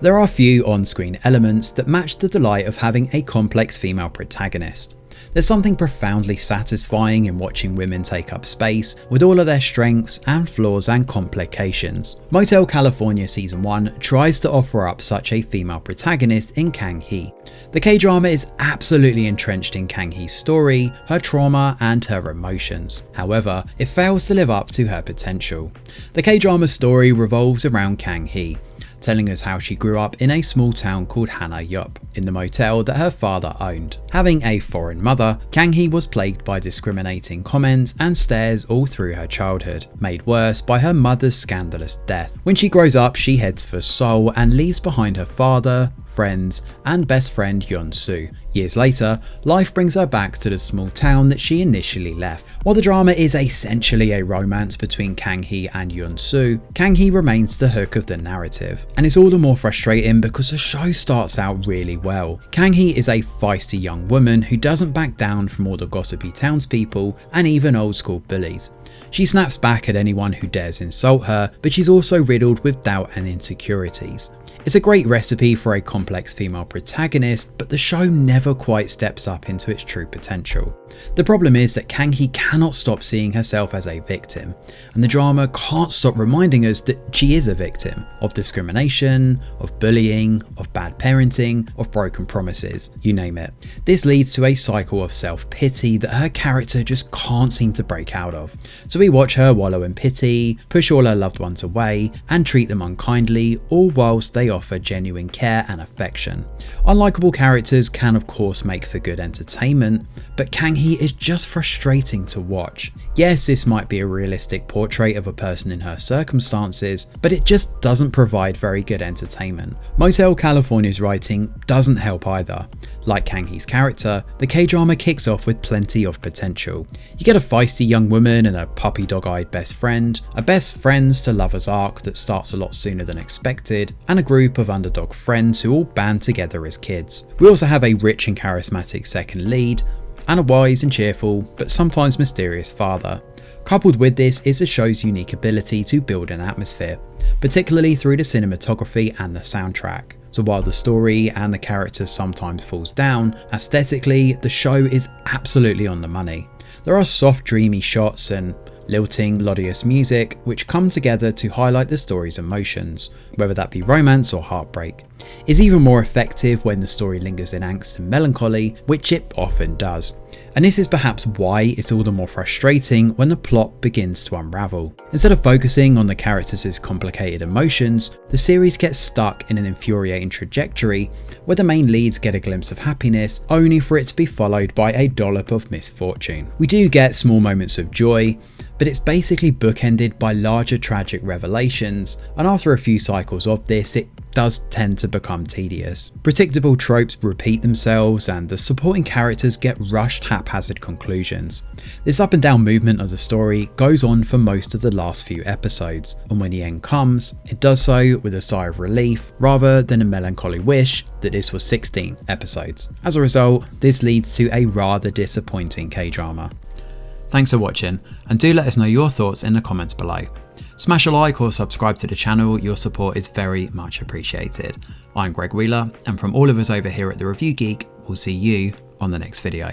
There are few on-screen elements that match the delight of having a complex female protagonist. There's something profoundly satisfying in watching women take up space with all of their strengths and flaws and complications. Motel California Season 1 tries to offer up such a female protagonist in Kang-hee. The K-drama is absolutely entrenched in Kang-hee's story, her trauma and her emotions. However, it fails to live up to her potential. The K-drama story revolves around Kang-hee, telling us how she grew up in a small town called Hanayup, in the motel that her father owned. Having a foreign mother, Kang-hee was plagued by discriminating comments and stares all through her childhood, made worse by her mother's scandalous death. When she grows up, she heads for Seoul and leaves behind her father, friends, and best friend Yeon-soo. Years later, life brings her back to the small town that she initially left. While the drama is essentially a romance between Kang-hee and Yeon-soo, Kang-hee remains the hook of the narrative, and it's all the more frustrating because the show starts out really well. Kang-hee is a feisty young woman who doesn't back down from all the gossipy townspeople and even old school bullies. She snaps back at anyone who dares insult her, but she's also riddled with doubt and insecurities. It's a great recipe for a complex female protagonist, but the show never quite steps up into its true potential. The problem is that Kang-hee cannot stop seeing herself as a victim, and the drama can't stop reminding us that she is a victim of discrimination, of bullying, of bad parenting, of broken promises, you name it. This leads to a cycle of self-pity that her character just can't seem to break out of. So we watch her wallow in pity, push all her loved ones away, and treat them unkindly, all whilst they offer genuine care and affection. Unlikable characters can of course make for good entertainment, but Kang-hee is just frustrating to watch. Yes, this might be a realistic portrait of a person in her circumstances, but it just doesn't provide very good entertainment. Motel California's writing doesn't help either. Like Kang-hee's character, the K-drama kicks off with plenty of potential. You get a feisty young woman and a puppy dog-eyed best friend, a best friends to lovers arc that starts a lot sooner than expected, and a group of underdog friends who all band together as kids. We also have a rich and charismatic second lead, and a wise and cheerful, but sometimes mysterious father. Coupled with this is the show's unique ability to build an atmosphere, particularly through the cinematography and the soundtrack. So while the story and the characters sometimes falls down, aesthetically the show is absolutely on the money. There are soft dreamy shots and lilting, melodious music which come together to highlight the story's emotions, whether that be romance or heartbreak. It's even more effective when the story lingers in angst and melancholy, which it often does. And this is perhaps why it's all the more frustrating when the plot begins to unravel. Instead of focusing on the characters' complicated emotions, the series gets stuck in an infuriating trajectory where the main leads get a glimpse of happiness only for it to be followed by a dollop of misfortune. We do get small moments of joy, but it's basically bookended by larger tragic revelations, and after a few cycles of this, it does tend to become tedious. Predictable tropes repeat themselves and the supporting characters get rushed haphazard conclusions. This up and down movement of the story goes on for most of the last few episodes, and when the end comes, it does so with a sigh of relief rather than a melancholy wish that this was 16 episodes. As a result, this leads to a rather disappointing K-drama. Thanks for watching, and do let us know your thoughts in the comments below. Smash a like or subscribe to the channel, your support is very much appreciated. I'm Greg Wheeler, and from all of us over here at The Review Geek, we'll see you on the next video.